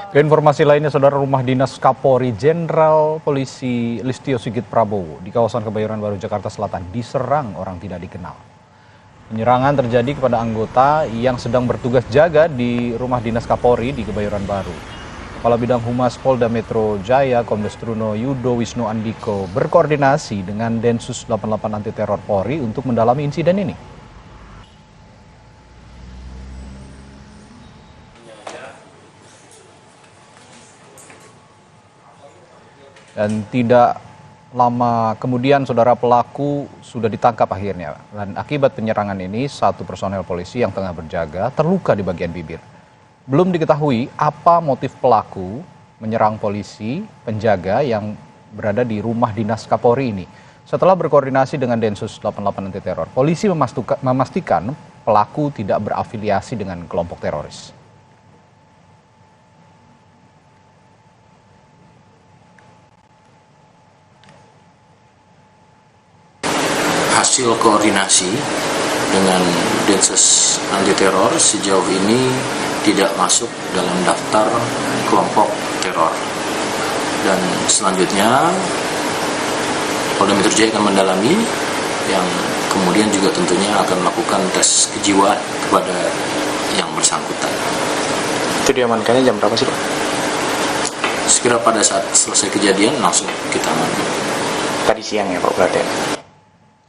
Informasi lainnya, Saudara, rumah dinas Kapolri Jenderal Polisi Listio Sigit Prabowo di kawasan Kebayoran Baru, Jakarta Selatan diserang orang tidak dikenal. Penyerangan terjadi kepada anggota yang sedang bertugas jaga di rumah dinas Kapolri di Kebayoran Baru. Kepala Bidang Humas Polda Metro Jaya, Kombes Truno Yudo Wisnu Andiko, berkoordinasi dengan Densus 88 Anti Teror Polri untuk mendalami insiden ini. Dan tidak lama kemudian, Saudara, pelaku sudah ditangkap akhirnya. Dan akibat penyerangan ini, satu personel polisi yang tengah berjaga terluka di bagian bibir. Belum diketahui apa motif pelaku menyerang polisi penjaga yang berada di rumah dinas Kapolri ini. Setelah berkoordinasi dengan Densus 88 Anti Teror, polisi memastikan pelaku tidak berafiliasi dengan kelompok teroris. Hasil koordinasi dengan Densus Anti Teror sejauh ini tidak masuk dalam daftar kelompok teror. Dan selanjutnya Polda Metro Jaya akan mendalami, yang kemudian juga tentunya akan melakukan tes kejiwaan kepada yang bersangkutan. Itu diamankannya jam berapa sih, Pak? Sekira pada saat selesai kejadian langsung kita amankan. Tadi siang ya, Pak, berarti?